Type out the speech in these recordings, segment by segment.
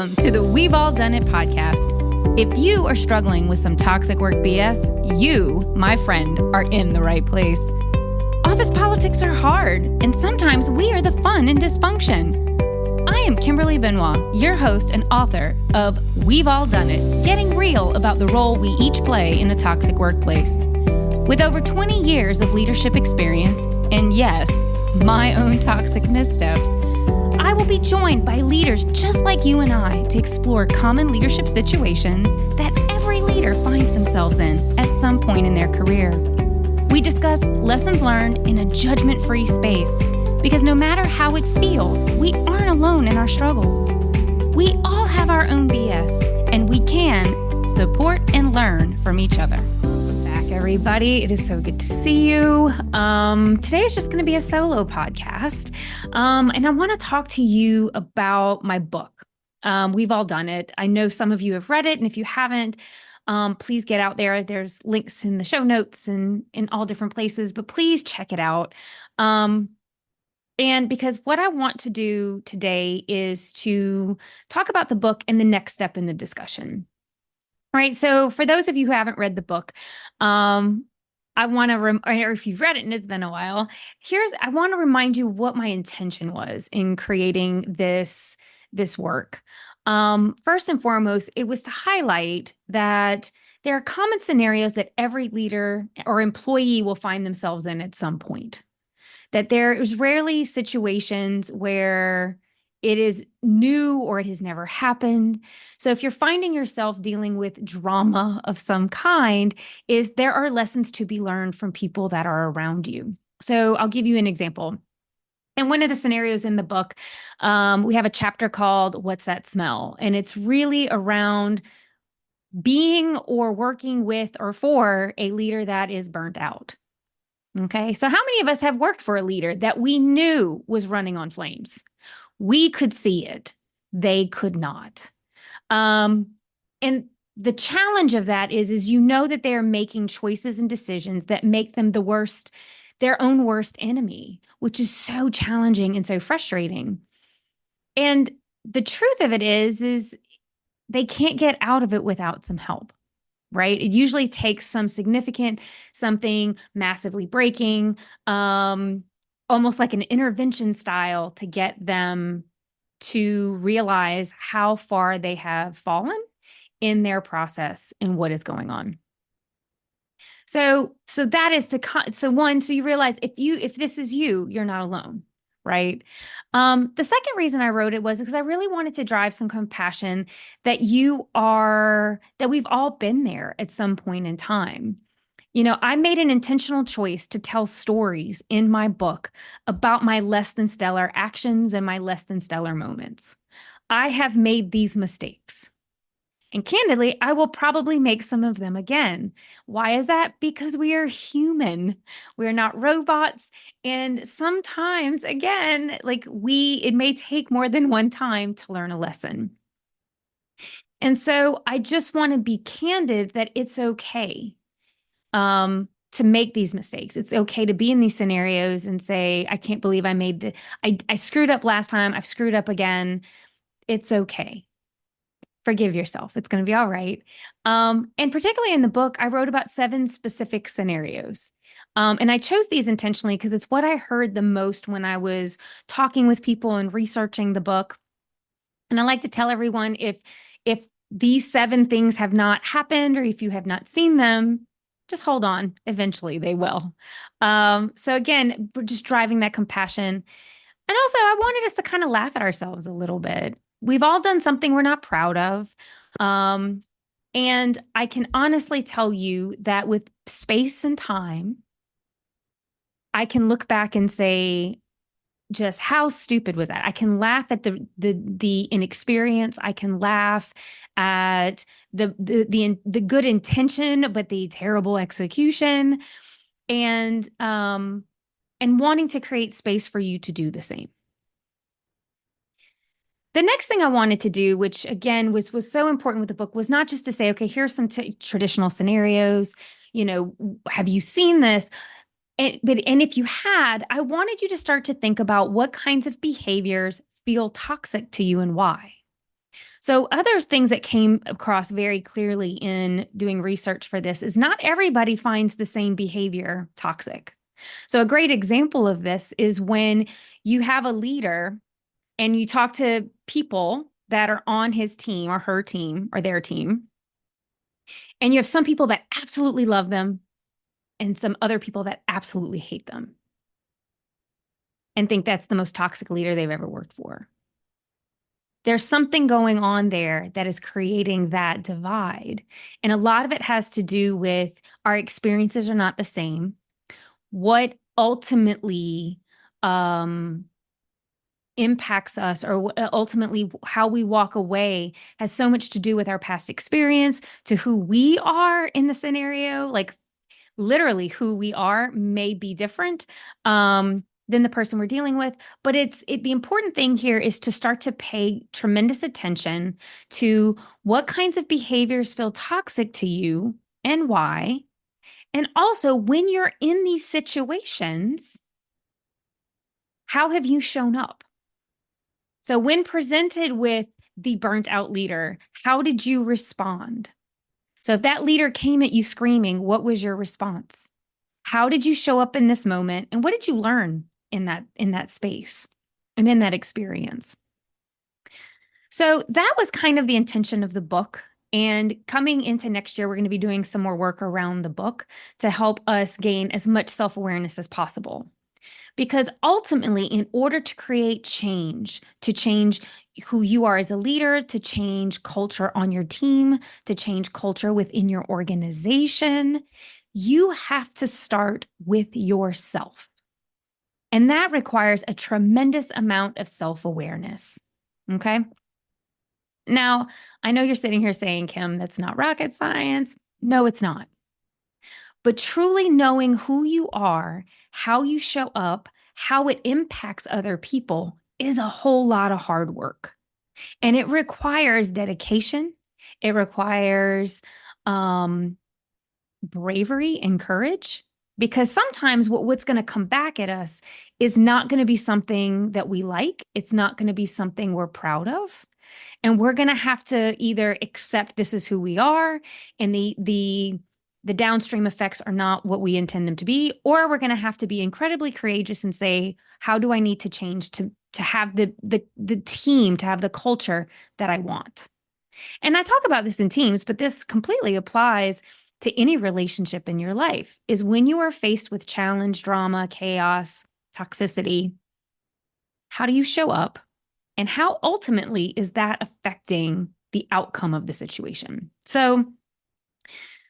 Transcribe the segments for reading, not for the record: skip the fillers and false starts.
Welcome to the We've All Done It podcast. If you are struggling with some toxic work BS, you, my friend, are in the right place. Office politics are hard, and sometimes we are the fun in dysfunction. I am Kimberly Benoit, your host and author of We've All Done It, getting real about the role we each play in a toxic workplace. With over 20 years of leadership experience, and yes, my own toxic missteps, I will be joined by leaders just like you and I to explore common leadership situations that every leader finds themselves in at some point in their career. We discuss lessons learned in a judgment-free space because no matter how it feels, we aren't alone in our struggles. We all have our own BS, and we can support and learn from each other. Everybody, it is so good to see you. Today is just going to be a solo podcast, and I want to talk to you about my book. We've all done it. I know some of you have read it, and if you haven't, please get out there. There's links in the show notes and in all different places, but please check it out. And because what I want to do today is to talk about the book and the next step in the discussion. Right. So for those of you who haven't read the book, I want to, or if you've read it and it's been a while, I want to remind you of what my intention was in creating this work. First and foremost, it was to highlight that there are common scenarios that every leader or employee will find themselves in at some point. That there is rarely situations where it is new or it has never happened. So if you're finding yourself dealing with drama of some kind, there are lessons to be learned from people that are around you. So I'll give you an example. In one of the scenarios in the book, we have a chapter called What's That Smell? And it's really around being or working with or for a leader that is burnt out. Okay, so how many of us have worked for a leader that we knew was running on flames? We could see it. They could not. And the challenge of that is you know that they are making choices and decisions that make them their own worst enemy, which is so challenging and so frustrating. And the truth of it is they can't get out of it without some help, right? It usually takes something massively breaking, almost like an intervention style to get them to realize how far they have fallen in their process and what is going on. So that is so you realize if this is you're not alone, right? The second reason I wrote it was because I really wanted to drive some compassion that we've all been there at some point in time. You know, I made an intentional choice to tell stories in my book about my less than stellar actions and my less than stellar moments. I have made these mistakes. And candidly, I will probably make some of them again. Why is that? Because we are human. We're not robots. And sometimes, again, it may take more than one time to learn a lesson. And so I just want to be candid that it's okay to make these mistakes. It's okay to be in these scenarios and say, I can't believe I screwed up last time. I've screwed up again. It's okay. Forgive yourself. It's going to be all right. And particularly in the book, I wrote about 7 specific scenarios. And I chose these intentionally because it's what I heard the most when I was talking with people and researching the book. And I like to tell everyone if these 7 things have not happened or if you have not seen them, just hold on. Eventually they will. So again, we're just driving that compassion. And also I wanted us to kind of laugh at ourselves a little bit. We've all done something we're not proud of. And I can honestly tell you that with space and time, I can look back and say, just how stupid was that? I can laugh at the inexperience. I can laugh at the good intention, but the terrible execution, and wanting to create space for you to do the same. The next thing I wanted to do, which again was so important with the book, was not just to say, okay, here's some traditional scenarios. You know, have you seen this? And if you had, I wanted you to start to think about what kinds of behaviors feel toxic to you and why. So other things that came across very clearly in doing research for this is not everybody finds the same behavior toxic. So a great example of this is when you have a leader and you talk to people that are on his team or her team or their team, and you have some people that absolutely love them and some other people that absolutely hate them and think that's the most toxic leader they've ever worked for. There's something going on there that is creating that divide. And a lot of it has to do with our experiences are not the same. What ultimately impacts us, or ultimately how we walk away, has so much to do with our past experience, to who we are in the scenario. Like literally who we are may be different than the person we're dealing with. But the important thing here is to start to pay tremendous attention to what kinds of behaviors feel toxic to you and why. And also, when you're in these situations, how have you shown up? So when presented with the burnt out leader, how did you respond? So if that leader came at you screaming, what was your response? How did you show up in this moment? And what did you learn in that space and in that experience? So that was kind of the intention of the book. And coming into next year, we're going to be doing some more work around the book to help us gain as much self-awareness as possible. Because ultimately, in order to create change, to change who you are as a leader, to change culture on your team, to change culture within your organization, you have to start with yourself. And that requires a tremendous amount of self-awareness. Okay. Now, I know you're sitting here saying, Kim, that's not rocket science. No, it's not. But truly knowing who you are, how you show up, how it impacts other people is a whole lot of hard work. And it requires dedication. It requires bravery and courage, because sometimes what's going to come back at us is not going to be something that we like. It's not going to be something we're proud of. And we're going to have to either accept this is who we are, and the downstream effects are not what we intend them to be, or we're going to have to be incredibly courageous and say, how do I need to change to have the team, to have the culture that I want? And I talk about this in teams, but this completely applies to any relationship in your life. Is when you are faced with challenge, drama, chaos, toxicity, how do you show up? And how ultimately is that affecting the outcome of the situation? So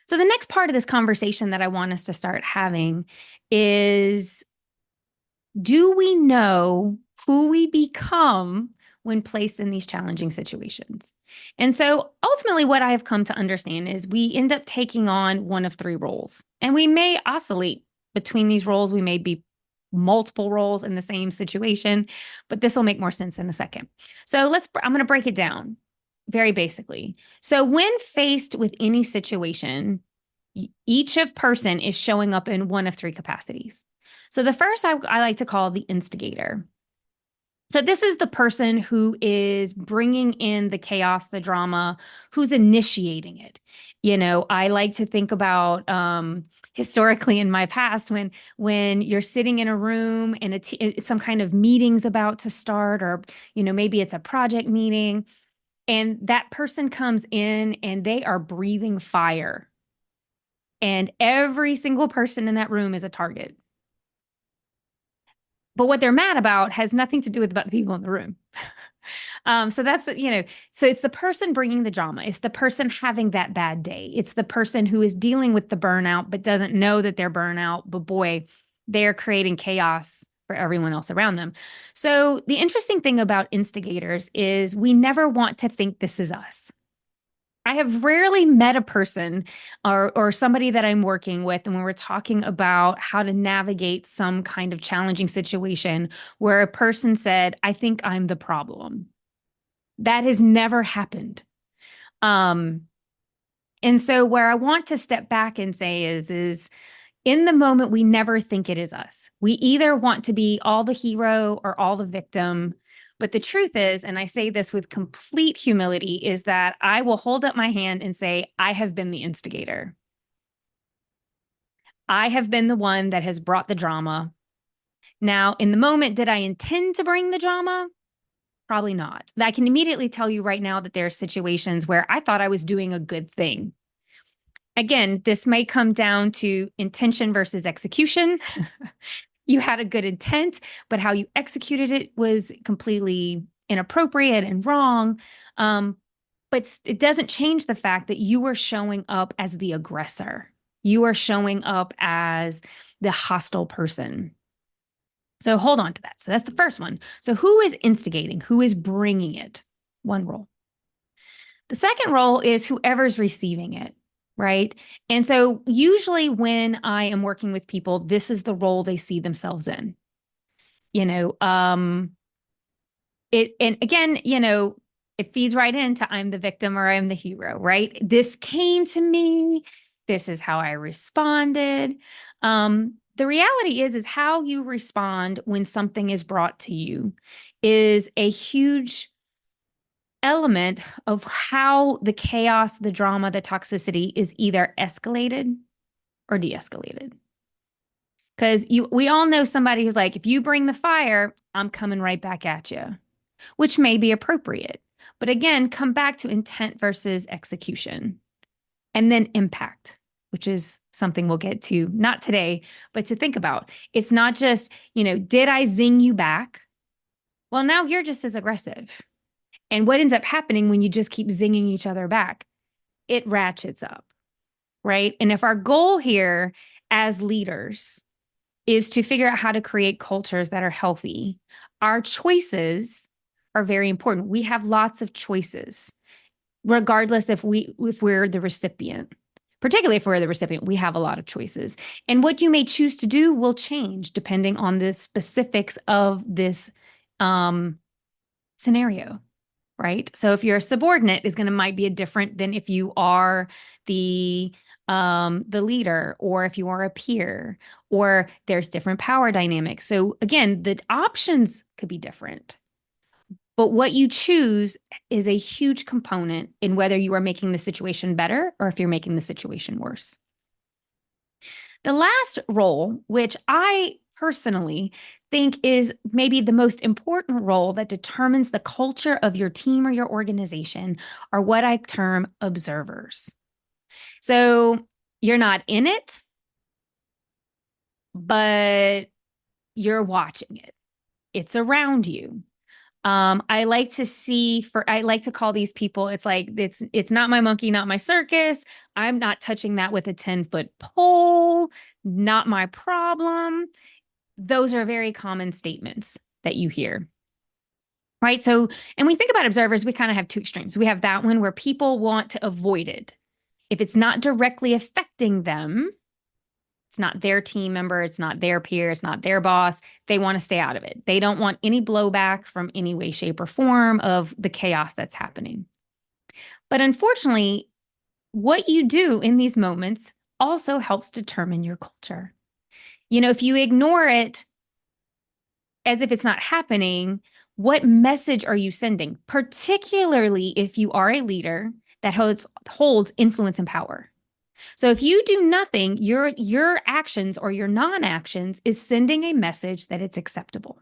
the next part of this conversation that I want us to start having is, do we know who we become when placed in these challenging situations? And so ultimately what I have come to understand is we end up taking on one of three roles, and we may oscillate between these roles. We may be multiple roles in the same situation, but this will make more sense in a second. So I'm going to break it down very basically. So when faced with any situation, each of person is showing up in one of three capacities. So the first I like to call the instigator. So this is the person who is bringing in the chaos, the drama, who's initiating it. I like to think about historically in my past when you're sitting in a room and some kind of meeting's about to start, or maybe it's a project meeting, and that person comes in and they are breathing fire, and every single person in that room is a target. But what they're mad about has nothing to do with about the people in the room. So that's, so it's the person bringing the drama. It's the person having that bad day. It's the person who is dealing with the burnout, but doesn't know that they're burnout. But boy, they're creating chaos for everyone else around them. So the interesting thing about instigators is we never want to think this is us. I have rarely met a person or somebody that I'm working with, and when we're talking about how to navigate some kind of challenging situation, where a person said, I think I'm the problem. That has never happened. And so where I want to step back and say is in the moment, we never think it is us. We either want to be all the hero or all the victim. But the truth is, and I say this with complete humility, is that I will hold up my hand and say, I have been the instigator. I have been the one that has brought the drama. Now, in the moment, did I intend to bring the drama? Probably not. I can immediately tell you right now that there are situations where I thought I was doing a good thing. Again, this may come down to intention versus execution. You had a good intent, but how you executed it was completely inappropriate and wrong. But it doesn't change the fact that you were showing up as the aggressor. You are showing up as the hostile person. So hold on to that. So that's the first one. So who is instigating? Who is bringing it? One role. The second role is whoever's receiving it, right? And so usually when I am working with people, this is the role they see themselves in. And again, it feeds right into I'm the victim or I'm the hero, right? This came to me. This is how I responded. The reality is how you respond when something is brought to you is a huge element of how the chaos, the drama, the toxicity is either escalated or de-escalated. Because we all know somebody who's like, if you bring the fire, I'm coming right back at you, which may be appropriate. But again, come back to intent versus execution. And then impact, which is something we'll get to, not today, but to think about. It's not just, did I zing you back? Well, now you're just as aggressive. And what ends up happening when you just keep zinging each other back? It ratchets up, right? And if our goal here as leaders is to figure out how to create cultures that are healthy, our choices are very important. We have lots of choices, regardless if we're the recipient. Particularly if we're the recipient, we have a lot of choices. And what you may choose to do will change depending on the specifics of this scenario, right? So if you're a subordinate, might be different than if you are the leader, or if you are a peer, or there's different power dynamics. So again, the options could be different. But what you choose is a huge component in whether you are making the situation better or if you're making the situation worse. The last role, which I personally think is maybe the most important role that determines the culture of your team or your organization, are what I term observers. So you're not in it, but you're watching it. It's around you. I like to call these people, it's not my monkey, not my circus. I'm not touching that with a 10-foot pole, not my problem. Those are very common statements that you hear, right? So, and we think about observers, we kind of have two extremes. We have that one where people want to avoid it. If it's not directly affecting them, it's not their team member, it's not their peer, it's not their boss, they want to stay out of it. They don't want any blowback from any way, shape, or form of the chaos that's happening. But unfortunately, what you do in these moments also helps determine your culture. If you ignore it as if it's not happening, what message are you sending? Particularly if you are a leader that holds influence and power. So if you do nothing, your actions or your non-actions is sending a message that it's acceptable.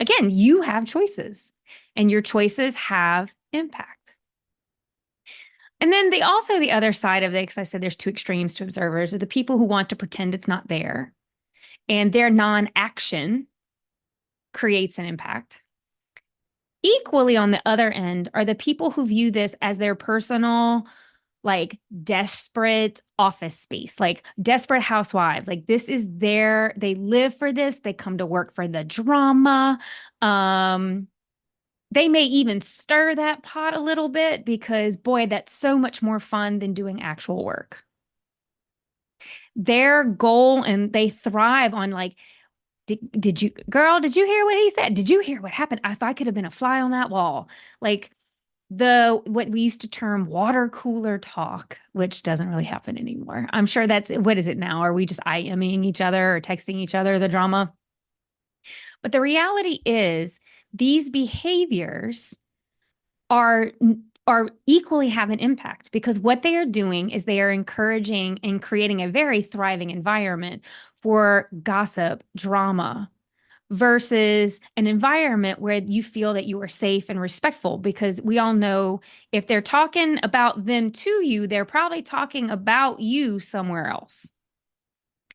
Again, you have choices, and your choices have impact. And then the other side of it, because I said there's two extremes to observers, are the people who want to pretend it's not there, and their non-action creates an impact. Equally on the other end are the people who view this as their personal, desperate office space, desperate housewives. This is they live for this. They come to work for the drama. They may even stir that pot a little bit because, boy, that's so much more fun than doing actual work. Their goal, and they thrive on did you hear what he said? Did you hear what happened? If I could have been a fly on that wall, what we used to term water cooler talk, which doesn't really happen anymore. I'm sure what is it now? Are we just IMing each other or texting each other the drama? But the reality is these behaviors are equally have an impact, because what they are doing is they are encouraging and creating a very thriving environment for gossip, drama, versus an environment where you feel that you are safe and respectful, because we all know if they're talking about them to you, they're probably talking about you somewhere else.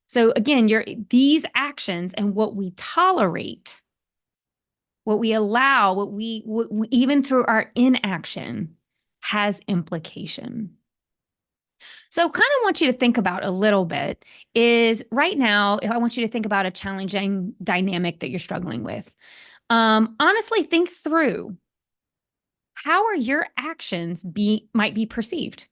So again, these actions and what we tolerate, what we allow, what we even through our inaction has implication. So kind of want you to think about a little bit is right now, I want you to think about a challenging dynamic that you're struggling with. Honestly, think through how are your actions might be perceived.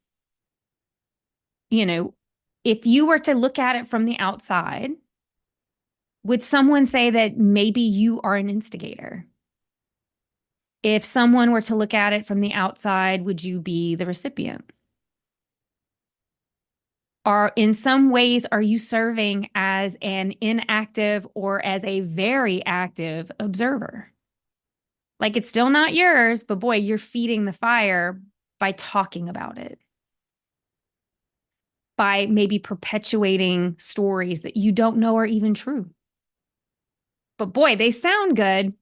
If you were to look at it from the outside, would someone say that maybe you are an instigator? If someone were to look at it from the outside, would you be the recipient? In some ways, are you serving as an inactive or as a very active observer? Like, it's still not yours, but boy, you're feeding the fire by talking about it, by maybe perpetuating stories that you don't know are even true. But boy, they sound good.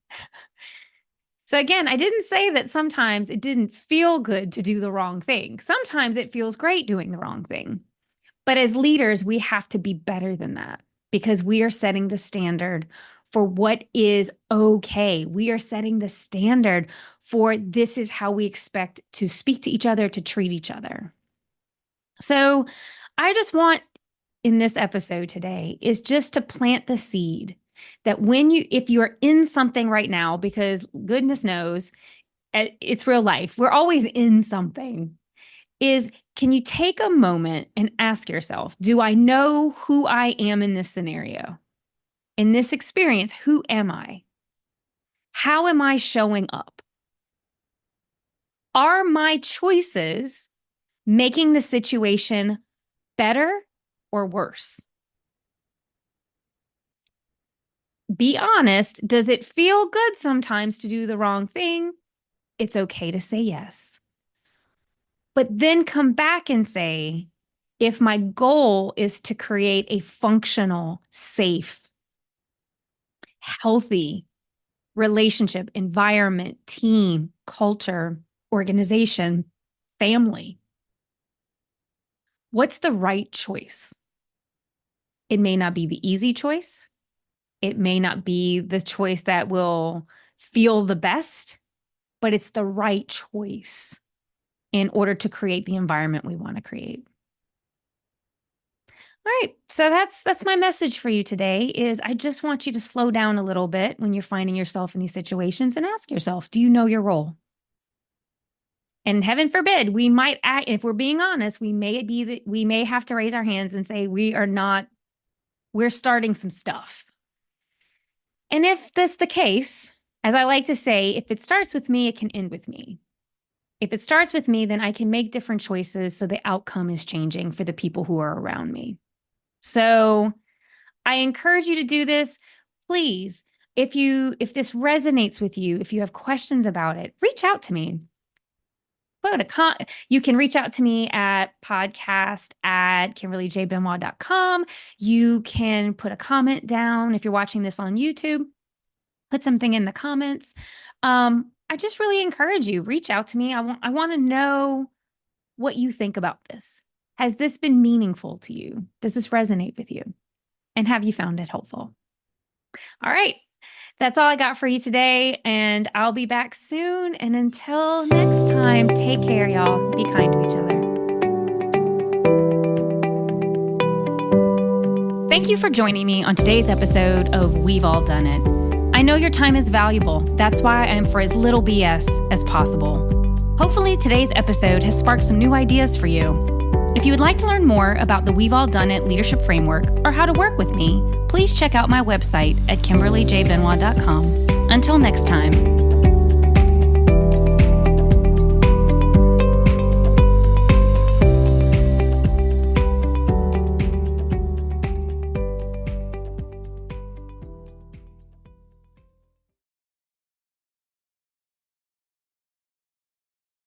So again, I didn't say that sometimes it didn't feel good to do the wrong thing. Sometimes it feels great doing the wrong thing. But as leaders, we have to be better than that, because we are setting the standard for what is okay. We are setting the standard for this is how we expect to speak to each other, to treat each other. So I just want in this episode today is just to plant the seed that if you're in something right now, because goodness knows it's real life, we're always in something, can you take a moment and ask yourself, do I know who I am in this scenario? In this experience, who am I? How am I showing up? Are my choices making the situation better or worse? Be honest. Does it feel good sometimes to do the wrong thing? It's okay to say yes. But then come back and say, if my goal is to create a functional, safe, healthy relationship, environment, team, culture, organization, family, what's the right choice? It may not be the easy choice. It may not be the choice that will feel the best, but it's the right choice in order to create the environment we want to create. All right, so that's my message for you today is I just want you to slow down a little bit when you're finding yourself in these situations and ask yourself, do you know your role? And heaven forbid, we might act, if we're being honest, we may have to raise our hands and say we're starting some stuff. And if that's the case, as I like to say, if it starts with me, it can end with me. If it starts with me, then I can make different choices so the outcome is changing for the people who are around me. So I encourage you to do this. Please, if this resonates with you, if you have questions about it, reach out to me. You can reach out to me at podcast@KimberlyJBenoit.com. You can put a comment down if you're watching this on YouTube. Put something in the comments. I just really encourage you, reach out to me. I want to know what you think about this. Has this been meaningful to you? Does this resonate with you? And have you found it helpful? All right. That's all I got for you today, and I'll be back soon. And until next time, take care, y'all. Be kind to each other. Thank you for joining me on today's episode of We've All Done It. I know your time is valuable. That's why I am for as little BS as possible. Hopefully today's episode has sparked some new ideas for you. If you would like to learn more about the We've All Done It leadership framework or how to work with me, please check out my website at KimberlyJBenoit.com. Until next time.